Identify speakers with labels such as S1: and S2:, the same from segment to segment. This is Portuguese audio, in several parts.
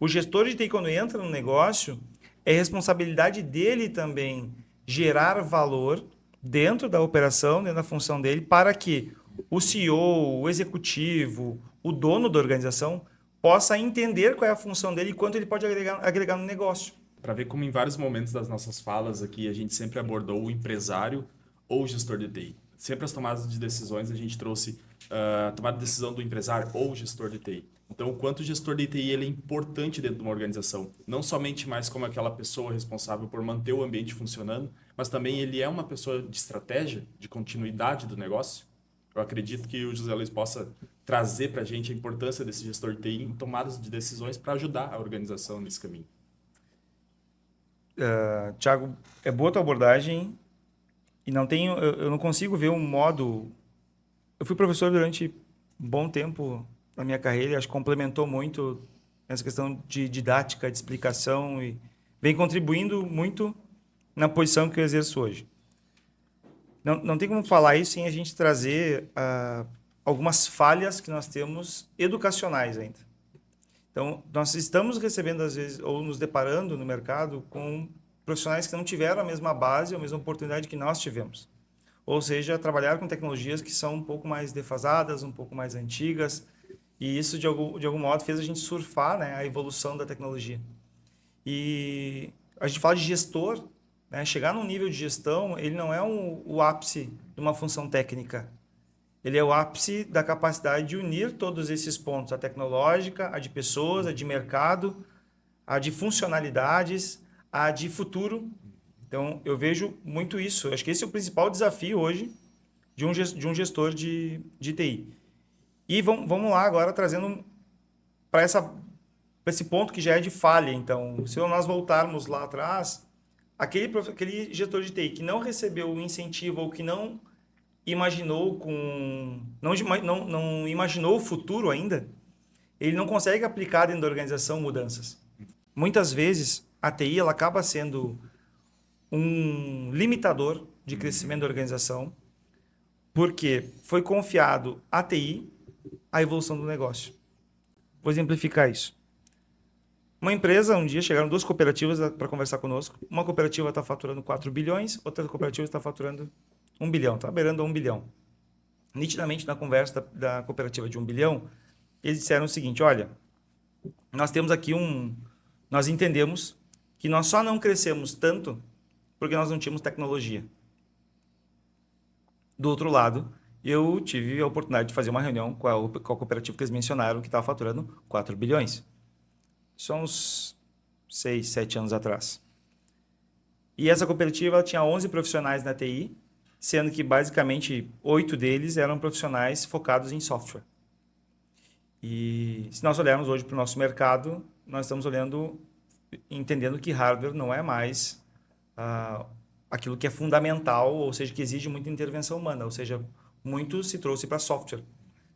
S1: O gestor de TI, quando entra no negócio, é responsabilidade dele também gerar valor dentro da operação, dentro da função dele, para que o CEO, o executivo, o dono da organização possa entender qual é a função dele e quanto ele pode agregar no negócio.
S2: Para ver como em vários momentos das nossas falas aqui a gente sempre abordou o empresário ou o gestor de TI. Sempre as tomadas de decisões a gente trouxe a tomada de decisão do empresário ou o gestor de TI. Então, o quanto o gestor de TI ele é importante dentro de uma organização, não somente mais como aquela pessoa responsável por manter o ambiente funcionando, mas também ele é uma pessoa de estratégia, de continuidade do negócio. Eu acredito que o José Luiz possa trazer para a gente a importância desse gestor de TI em tomadas de decisões para ajudar a organização nesse caminho.
S1: Thiago, é boa a tua abordagem e eu não consigo ver um modo. Eu fui professor durante um bom tempo na minha carreira e acho que complementou muito essa questão de didática, de explicação e vem contribuindo muito na posição que eu exerço hoje. Não tem como falar isso sem a gente trazer algumas falhas que nós temos educacionais ainda. Então, nós estamos recebendo, às vezes, ou nos deparando no mercado com profissionais que não tiveram a mesma base, a mesma oportunidade que nós tivemos. Ou seja, trabalhar com tecnologias que são um pouco mais defasadas, um pouco mais antigas, e isso, de algum modo, fez a gente surfar, né, a evolução da tecnologia. E a gente fala de gestor, né, chegar num nível de gestão, ele não é o ápice de uma função técnica. Ele é o ápice da capacidade de unir todos esses pontos, a tecnológica, a de pessoas, a de mercado, a de funcionalidades, a de futuro. Então, eu vejo muito isso. Eu acho que esse é o principal desafio hoje de um gestor de TI. E vamos lá agora trazendo para esse ponto que já é de falha. Então, se nós voltarmos lá atrás, aquele gestor de TI que não recebeu o incentivo ou que não imaginou não imaginou o futuro ainda, ele não consegue aplicar dentro da organização mudanças. Muitas vezes, a TI ela acaba sendo um limitador de crescimento da organização, porque foi confiado à TI a evolução do negócio. Vou exemplificar isso. Uma empresa, um dia chegaram duas cooperativas para conversar conosco. Uma cooperativa está faturando 4 bilhões, outra cooperativa está faturando 1 bilhão, está beirando 1 bilhão. Nitidamente, na conversa da cooperativa de 1 bilhão, eles disseram o seguinte: olha, nós temos aqui nós entendemos que nós só não crescemos tanto porque nós não tínhamos tecnologia. Do outro lado, eu tive a oportunidade de fazer uma reunião com a cooperativa que eles mencionaram, que estava faturando 4 bilhões. Isso há uns 6, 7 anos atrás. E essa cooperativa ela tinha 11 profissionais na TI, sendo que basicamente 8 deles eram profissionais focados em software. E se nós olharmos hoje para o nosso mercado, nós estamos entendendo que hardware não é mais aquilo que é fundamental, ou seja, que exige muita intervenção humana, ou seja, muito se trouxe para software.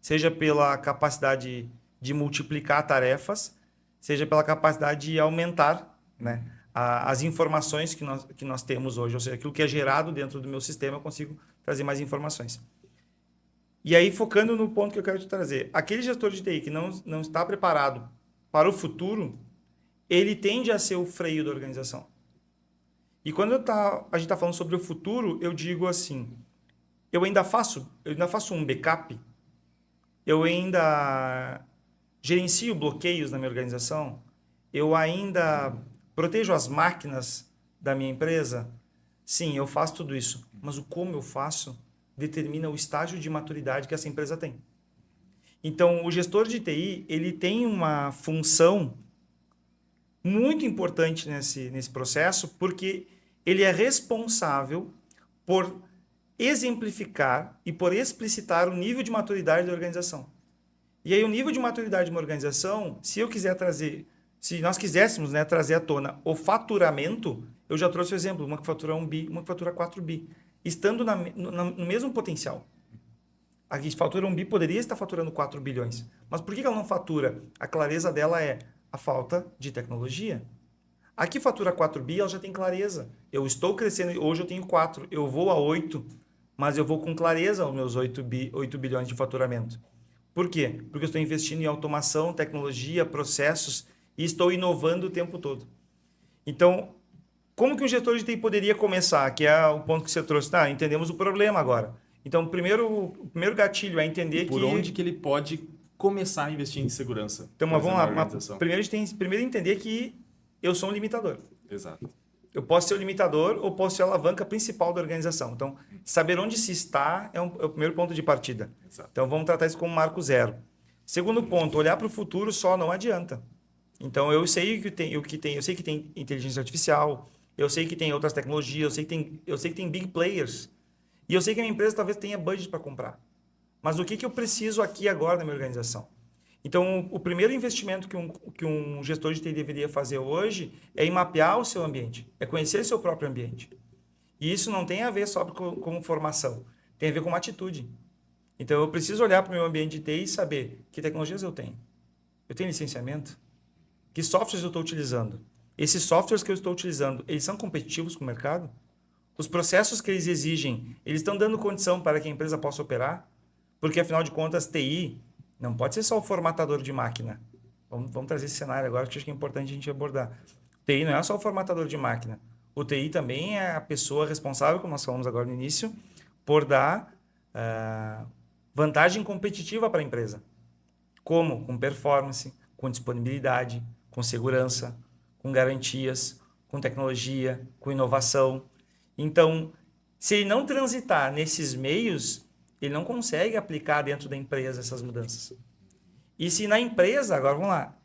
S1: Seja pela capacidade de multiplicar tarefas, seja pela capacidade de aumentar, né, as informações que nós temos hoje, ou seja, aquilo que é gerado dentro do meu sistema, eu consigo trazer mais informações. E aí, focando no ponto que eu quero te trazer, aquele gestor de TI que não está preparado para o futuro, ele tende a ser o freio da organização. E quando a gente está falando sobre o futuro, eu digo assim, eu ainda faço um backup, eu ainda gerencio bloqueios na minha organização, eu ainda protejo as máquinas da minha empresa. Sim, eu faço tudo isso, mas o como eu faço determina o estágio de maturidade que essa empresa tem. Então, o gestor de TI, ele tem uma função muito importante nesse processo, porque ele é responsável por exemplificar e por explicitar o nível de maturidade da organização. E aí, o nível de maturidade de uma organização, se nós quiséssemos, né, trazer à tona o faturamento, eu já trouxe o exemplo, uma que fatura 1 bi, uma que fatura 4 bi, estando no mesmo potencial. A que fatura 1 bi poderia estar faturando 4 bilhões. Mas por que ela não fatura? A clareza dela é a falta de tecnologia. A que fatura 4 bi, ela já tem clareza. Eu estou crescendo, hoje eu tenho 4, eu vou a 8, mas eu vou com clareza aos meus 8 bilhões de faturamento. Por quê? Porque eu estou investindo em automação, tecnologia, processos e estou inovando o tempo todo. Então, como que um gestor de TI poderia começar? Que é o ponto que você trouxe. Tá, entendemos o problema agora. Então, o primeiro gatilho é entender
S2: Por onde que ele pode começar a investir em segurança,
S1: Então,
S2: por
S1: mas vamos
S2: exemplo, na
S1: lá.
S2: organização?
S1: Primeiro, a gente tem primeiro entender que eu sou um limitador.
S2: Exato.
S1: Eu posso ser o limitador ou posso ser a alavanca principal da organização. Então, saber onde se está é o primeiro ponto de partida.
S2: Exato.
S1: Então, vamos tratar isso como marco zero. Segundo ponto, olhar para o futuro só não adianta. Então, eu sei que tem, eu sei que tem inteligência artificial, eu sei que tem outras tecnologias, eu sei que tem big players. E eu sei que a minha empresa talvez tenha budget para comprar. Mas o que eu preciso aqui agora na minha organização? Então, o primeiro investimento que um gestor de TI deveria fazer hoje é em mapear o seu ambiente, é conhecer o seu próprio ambiente. E isso não tem a ver só com formação, tem a ver com uma atitude. Então, eu preciso olhar para o meu ambiente de TI e saber que tecnologias eu tenho. Eu tenho licenciamento? Que softwares eu estou utilizando? Esses softwares que eu estou utilizando, eles são competitivos com o mercado? Os processos que eles exigem, eles estão dando condição para que a empresa possa operar? Porque, afinal de contas, TI não pode ser só o formatador de máquina. Vamos trazer esse cenário agora, que acho que é importante a gente abordar. O TI não é só o formatador de máquina. O TI também é a pessoa responsável, como nós falamos agora no início, por dar vantagem competitiva para a empresa. Como? Com performance, com disponibilidade, com segurança, com garantias, com tecnologia, com inovação. Então, se ele não transitar nesses meios, ele não consegue aplicar dentro da empresa essas mudanças. E se na empresa, agora vamos lá,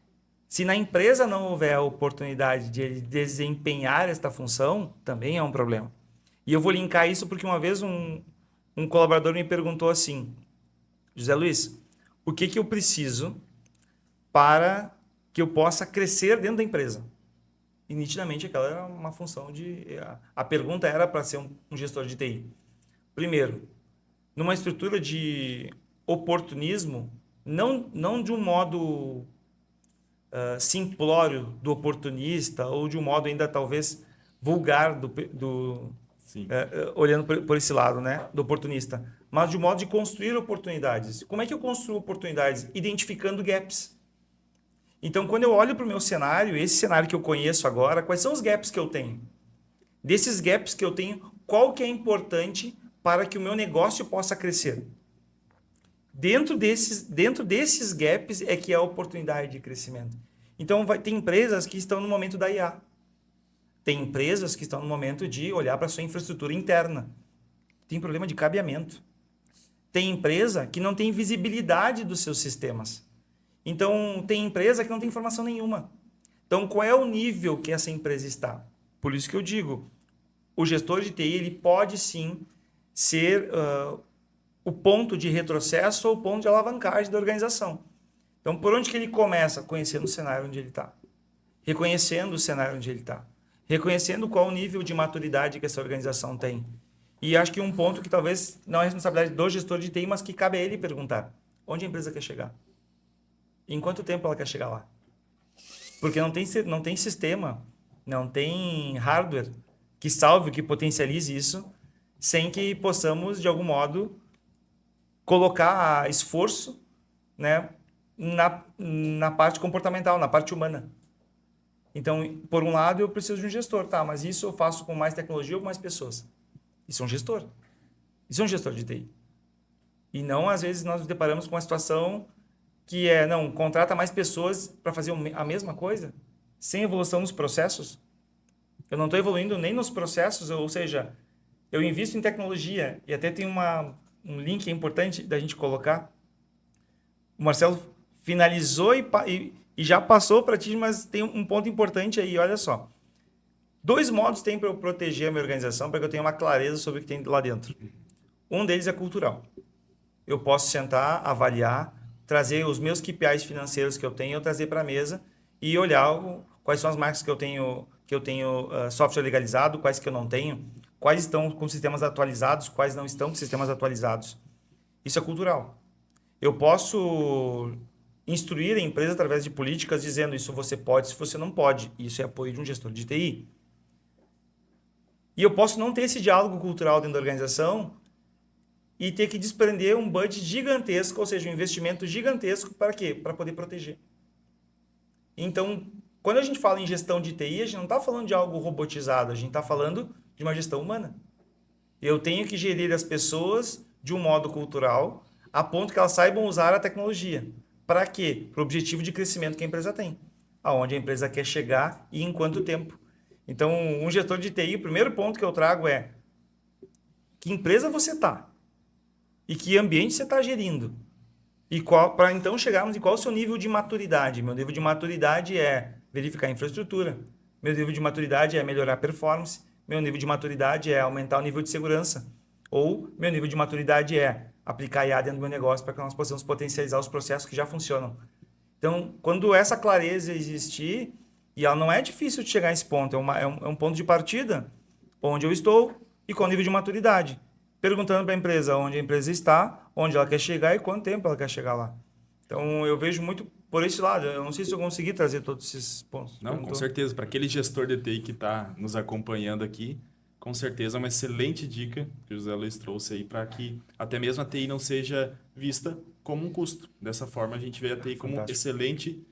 S1: se na empresa não houver a oportunidade de ele desempenhar esta função, também é um problema. E eu vou linkar isso porque uma vez um colaborador me perguntou assim, José Luiz, o que eu preciso para que eu possa crescer dentro da empresa? E nitidamente aquela era uma função de... A pergunta era para ser um gestor de TI. Primeiro, numa estrutura de oportunismo, não de um modo simplório do oportunista ou de um modo ainda talvez vulgar olhando por esse lado, né, do oportunista, mas de um modo de construir oportunidades. Como é que eu construo oportunidades? Identificando gaps. Então, quando eu olho para o meu cenário, esse cenário que eu conheço agora, quais são os gaps que eu tenho? Desses gaps que eu tenho, qual que é importante para que o meu negócio possa crescer? Dentro desses gaps é que é a oportunidade de crescimento. Então, tem empresas que estão no momento da IA. Tem empresas que estão no momento de olhar para a sua infraestrutura interna. Tem problema de cabeamento. Tem empresa que não tem visibilidade dos seus sistemas. Então, tem empresa que não tem informação nenhuma. Então, qual é o nível que essa empresa está? Por isso que eu digo, o gestor de TI ele pode sim ser o ponto de retrocesso ou o ponto de alavancagem da organização. Então, por onde que ele começa? Conhecendo o cenário onde ele está. Reconhecendo o cenário onde ele está. Reconhecendo qual o nível de maturidade que essa organização tem. E acho que um ponto que talvez não é responsabilidade do gestor de TI, mas que cabe a ele perguntar. Onde a empresa quer chegar? Em quanto tempo ela quer chegar lá? Porque não tem sistema, não tem hardware que salve, que potencialize isso, sem que possamos, de algum modo, colocar esforço, né, na parte comportamental, na parte humana. Então, por um lado, eu preciso de um gestor, tá? Mas isso eu faço com mais tecnologia ou com mais pessoas? Isso é um gestor. Isso é um gestor de TI. E não, às vezes, nós nos deparamos com uma situação que contrata mais pessoas para fazer a mesma coisa, sem evolução nos processos. Eu não estou evoluindo nem nos processos, ou seja, eu invisto em tecnologia, e até tem um link importante da gente colocar. O Marcelo finalizou e já passou para ti, mas tem um ponto importante aí, olha só. 2 modos tem para eu proteger a minha organização, para que eu tenha uma clareza sobre o que tem lá dentro. Um deles é cultural. Eu posso sentar, avaliar, trazer os meus KPIs financeiros que eu tenho, eu trazer para a mesa e olhar quais são as marcas que eu tenho software legalizado, quais que eu não tenho, quais estão com sistemas atualizados, quais não estão com sistemas atualizados. Isso é cultural. Eu posso instruir a empresa através de políticas dizendo isso você pode, isso você não pode. Isso é apoio de um gestor de TI. E eu posso não ter esse diálogo cultural dentro da organização e ter que desprender um budget gigantesco, ou seja, um investimento gigantesco para quê? Para poder proteger. Então, quando a gente fala em gestão de TI, a gente não está falando de algo robotizado, a gente está falando de uma gestão humana. Eu tenho que gerir as pessoas de um modo cultural, a ponto que elas saibam usar a tecnologia. Para quê? Para o objetivo de crescimento que a empresa tem. Aonde a empresa quer chegar e em quanto tempo. Então, um gestor de TI, o primeiro ponto que eu trago é que empresa você está e que ambiente você está gerindo. E para então chegarmos em qual é o seu nível de maturidade. Meu nível de maturidade é verificar a infraestrutura. Meu nível de maturidade é melhorar a performance. Meu nível de maturidade é aumentar o nível de segurança. Ou meu nível de maturidade é aplicar IA dentro do meu negócio para que nós possamos potencializar os processos que já funcionam. Então, quando essa clareza existir, e ela não é difícil de chegar a esse ponto, é um ponto de partida onde eu estou e qual nível de maturidade. Perguntando para a empresa onde a empresa está, onde ela quer chegar e quanto tempo ela quer chegar lá. Então, eu vejo muito por esse lado. Eu não sei se eu consegui trazer todos esses pontos.
S2: Não, com certeza. Para aquele gestor de TI que está nos acompanhando aqui, com certeza é uma excelente dica que o José Luiz trouxe aí para que até mesmo a TI não seja vista como um custo. Dessa forma, a gente vê a TI como excelente,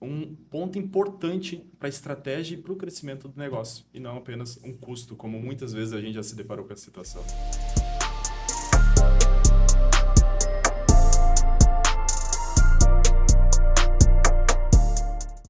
S2: um ponto importante para a estratégia e para o crescimento do negócio, e não apenas um custo, como muitas vezes a gente já se deparou com essa situação.